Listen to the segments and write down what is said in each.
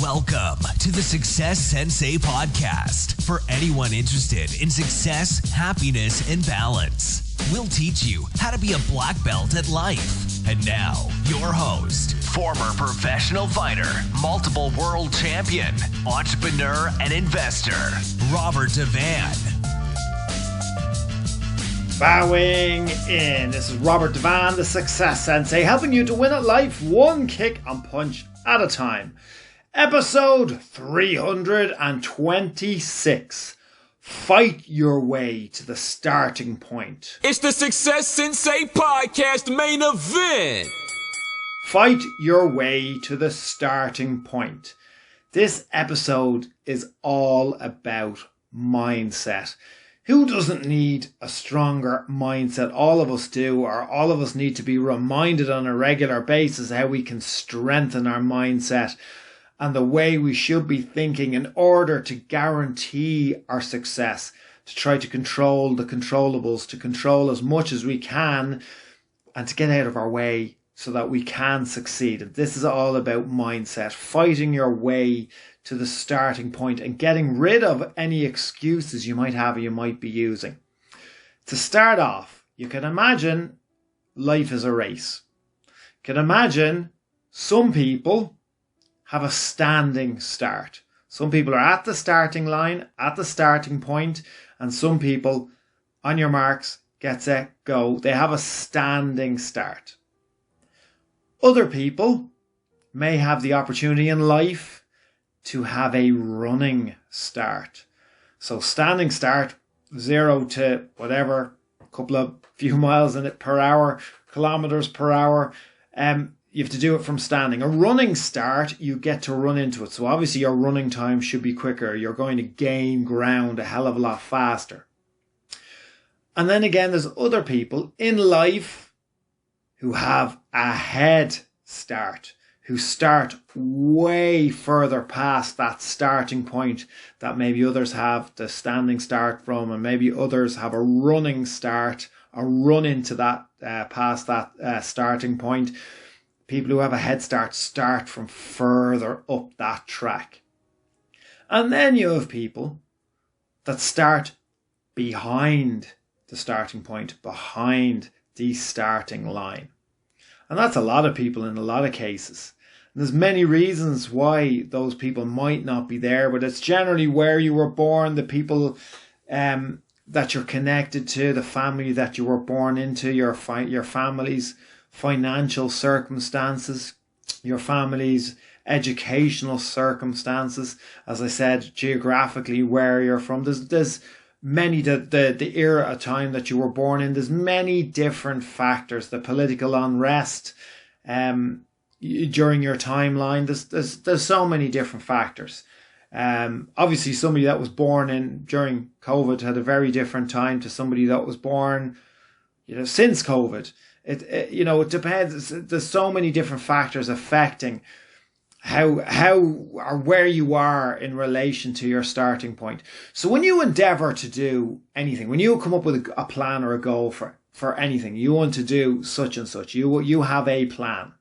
Welcome to the Success Sensei podcast for anyone interested in success, happiness, and balance. We'll teach you how to be a black belt at life. And now, your host, former professional fighter, multiple world champion, entrepreneur, and investor, Robert Devane. Bowing in. This is Robert Devane, the Success Sensei, helping you to win at life one kick and punch at a time. Episode 326. Fight your way to the starting point. It's the Success Sensei podcast main event. Fight your way to the starting point. This episode is all about mindset. Who doesn't need a stronger mindset? All of us do, or all of us need to be reminded on a regular basis how we can strengthen our mindset and the way we should be thinking in order to guarantee our success, to try to control the controllables, to control as much as we can and to get out of our way so that we can succeed. And this is all about mindset, fighting your way to the starting point and getting rid of any excuses you might have or you might be using. To start off, you can imagine life is a race. You can imagine some people have a standing start. Some people are at the starting line, at the starting point, and some people, on your marks, get set, go. They have a standing start. Other people may have the opportunity in life to have a running start. So standing start, 0 to whatever, few miles in it per hour, kilometers per hour. You have to do it from standing. A running start, you get to run into it. So obviously your running time should be quicker. You're going to gain ground a hell of a lot faster. And then again, there's other people in life who have a head start, who start way further past that starting point that maybe others have the standing start from, and maybe others have a running start, a run into that, past that starting point. People who have a head start from further up that track. And then you have people that start behind the starting point, behind the starting line. And that's a lot of people in a lot of cases. And there's many reasons why those people might not be there, but it's generally where you were born, the people that you're connected to, the family that you were born into, your family's financial circumstances, your family's educational circumstances, as I said, geographically where you're from. There's many, the era of time that you were born in, there's many different factors, the political unrest during your timeline, there's so many different factors. Obviously somebody that was born in during COVID had a very different time to somebody that was born, since COVID. It depends. There's so many different factors affecting how or where you are in relation to your starting point. So when you endeavor to do anything, when you come up with a plan or a goal for anything, you want to do such and such, you have a plan.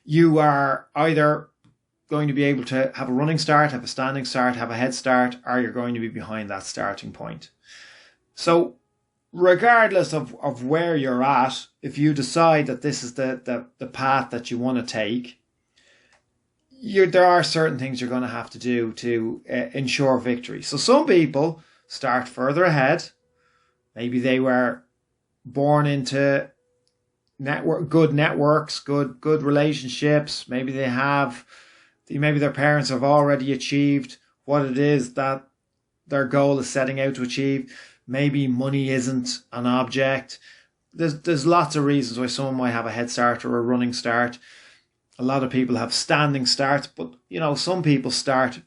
You are either going to be able to have a running start, have a standing start, have a head start, or you're going to be behind that starting point. So regardless of where you're at, if you decide that this is the path that you want to take, there are certain things you're going to have to do to ensure victory. So some people start further ahead. Maybe they were born into good networks, good relationships. Maybe maybe their parents have already achieved what it is that their goal is setting out to achieve. Maybe money isn't an object. There's lots of reasons why someone might have a head start or a running start. A lot of people have standing starts, but some people start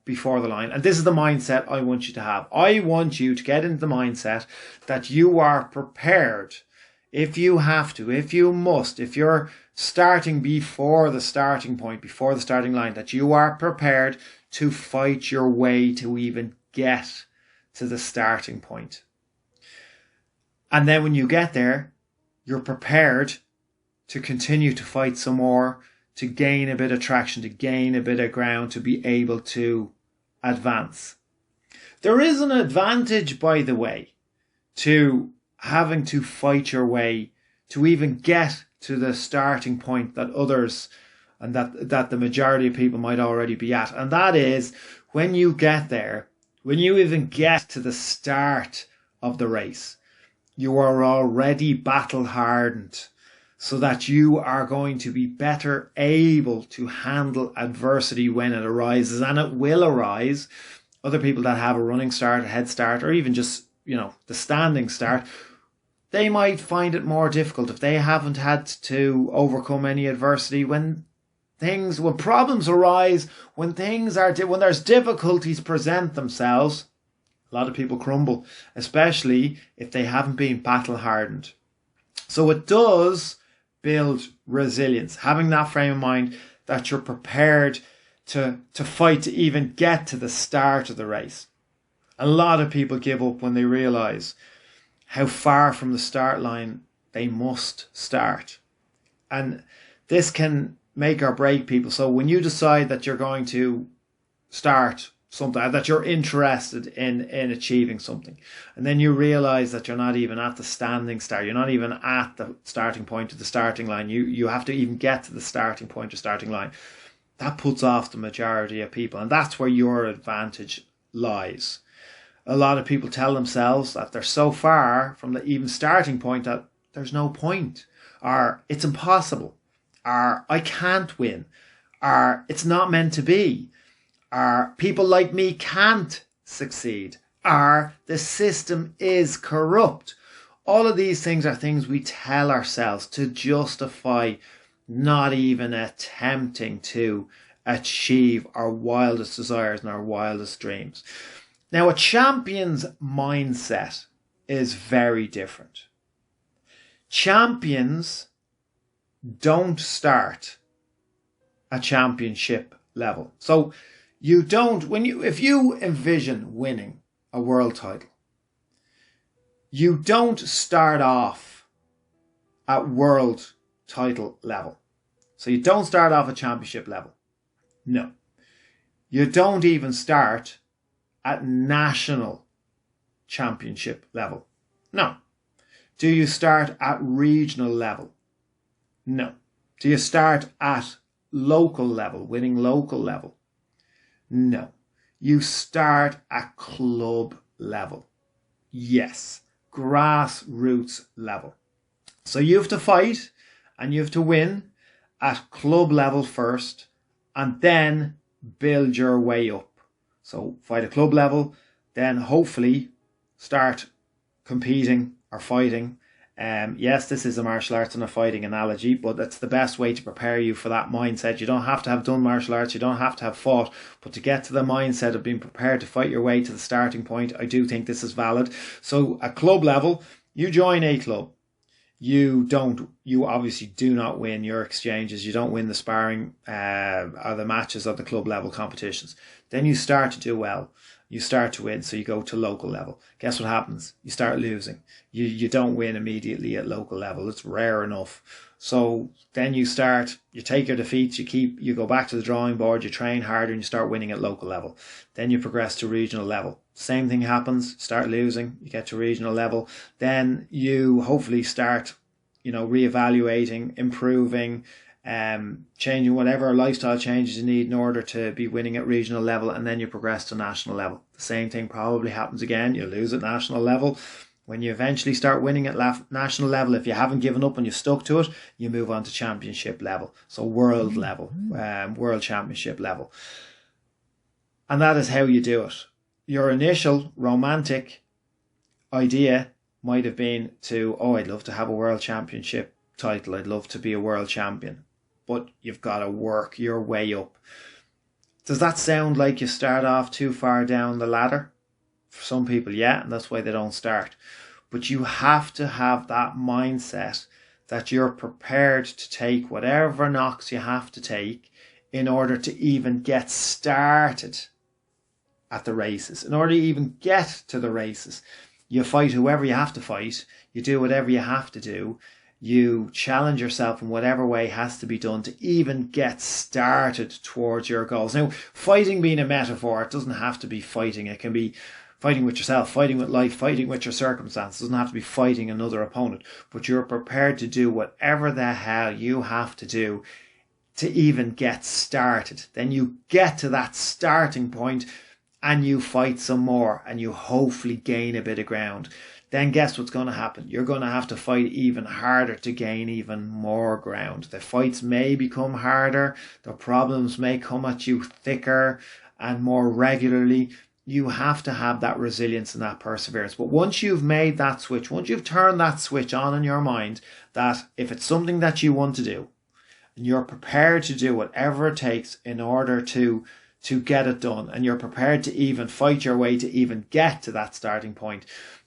before the line. And this is the mindset I want you to have. I want you to get into the mindset that you are prepared, if you have to, if you must, if you're starting before the starting point, before the starting line, that you are prepared to fight your way to even get to the starting point. And then when you get there, you're prepared to continue to fight some more, to gain a bit of traction, to gain a bit of ground, to be able to advance. There is an advantage, by the way, to having to fight your way to even get to the starting point that others and that the majority of people might already be at. And that is, when you get there, when you even get to the start of the race, you are already battle hardened, so that you are going to be better able to handle adversity when it arises, and it will arise. Other people that have a running start, a head start, or even just, the standing start, they might find it more difficult if they haven't had to overcome any adversity. When problems arise, when there's difficulties present themselves, a lot of people crumble, especially if they haven't been battle hardened. So it does build resilience, having that frame of mind that you're prepared to fight to even get to the start of the race. A lot of people give up when they realize how far from the start line they must start. And this can make or break people. So when you decide that you're going to start something, that you're interested in achieving something, and then you realize that you're not even at the standing start, you're not even at the starting point of the starting line, you have to even get to the starting point or starting line, that puts off the majority of people. And that's where your advantage lies. A lot of people tell themselves that they're so far from the even starting point that there's no point, or it's impossible, or I can't win, or it's not meant to be, or people like me can't succeed, or the system is corrupt. All of these things are things we tell ourselves to justify not even attempting to achieve our wildest desires and our wildest dreams. Now, a champion's mindset is very different. Champions don't start at championship level. So if you envision winning a world title, you don't start off at world title level. So you don't start off at championship level. No. You don't even start at national championship level. No. Do you start at regional level? No. Do you start at local level, winning local level? No. You start at club level. Yes. Grassroots level. So you have to fight and you have to win at club level first, and then build your way up. So fight at club level, then hopefully start competing or fighting. Yes, this is a martial arts and a fighting analogy, but that's the best way to prepare you for that mindset. You don't have to have done martial arts, you don't have to have fought, but to get to the mindset of being prepared to fight your way to the starting point, I do think this is valid. So at club level, you join a club. You obviously do not win your exchanges. You don't win the sparring or the matches of the club level competitions. Then you start to do well. You start to win, so you go to local level. Guess what happens? You start losing. You don't win immediately at local level. It's rare enough. So then you take your defeats, you go back to the drawing board, you train harder, and you start winning at local level. Then you progress to regional level. Same thing happens, start losing, you get to regional level. Then you hopefully start, reevaluating, improving, changing whatever lifestyle changes you need in order to be winning at regional level, and then you progress to national level. The same thing probably happens again. You lose at national level. When you eventually start winning at national level, if you haven't given up and you've stuck to it, you move on to championship level. So world level, world championship level. And that is how you do it. Your initial romantic idea might have been I'd love to have a world championship title. I'd love to be a world champion. But you've got to work your way up. Does that sound like you start off too far down the ladder? For some people, yeah, and that's why they don't start. But you have to have that mindset that you're prepared to take whatever knocks you have to take in order to even get started at the races. In order to even get to the races, you fight whoever you have to fight. You do whatever you have to do. You challenge yourself in whatever way has to be done to even get started towards your goals. Now, fighting being a metaphor, it doesn't have to be fighting. It can be fighting with yourself, fighting with life, fighting with your circumstances. It doesn't have to be fighting another opponent, but you're prepared to do whatever the hell you have to do to even get started. Then you get to that starting point and you fight some more and you hopefully gain a bit of ground. Then guess what's going to happen? You're going to have to fight even harder to gain even more ground. The fights may become harder. The problems may come at you thicker and more regularly. You have to have that resilience and that perseverance. But once you've made that switch, once you've turned that switch on in your mind, that if it's something that you want to do, and you're prepared to do whatever it takes in order to get it done, and you're prepared to even fight your way to even get to that starting point,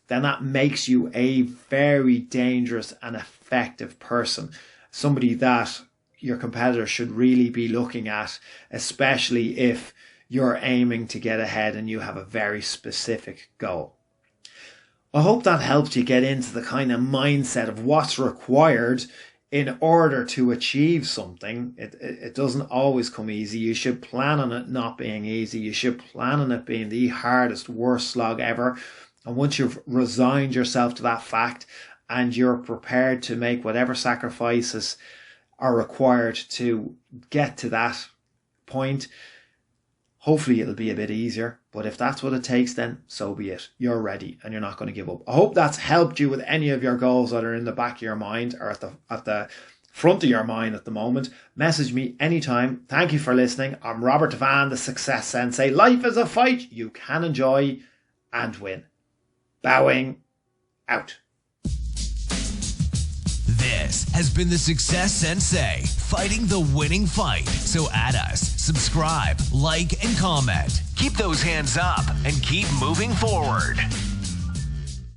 then that makes you a very dangerous and effective person. Somebody that your competitors should really be looking at, especially if you're aiming to get ahead and you have a very specific goal. I hope that helped you get into the kind of mindset of what's required in order to achieve something. It doesn't always come easy. You should plan on it not being easy. You should plan on it being the hardest, worst slog ever. And once you've resigned yourself to that fact and you're prepared to make whatever sacrifices are required to get to that point, hopefully it'll be a bit easier. But if that's what it takes, then so be it. You're ready and you're not going to give up. I hope that's helped you with any of your goals that are in the back of your mind or at the front of your mind at the moment. Message me anytime. Thank you for listening. I'm Robert Devane, the Success Sensei. Life is a fight you can enjoy and win. Bowing out. This has been the Success Sensei, fighting the winning fight. So add us, subscribe, like, and comment. Keep those hands up and keep moving forward.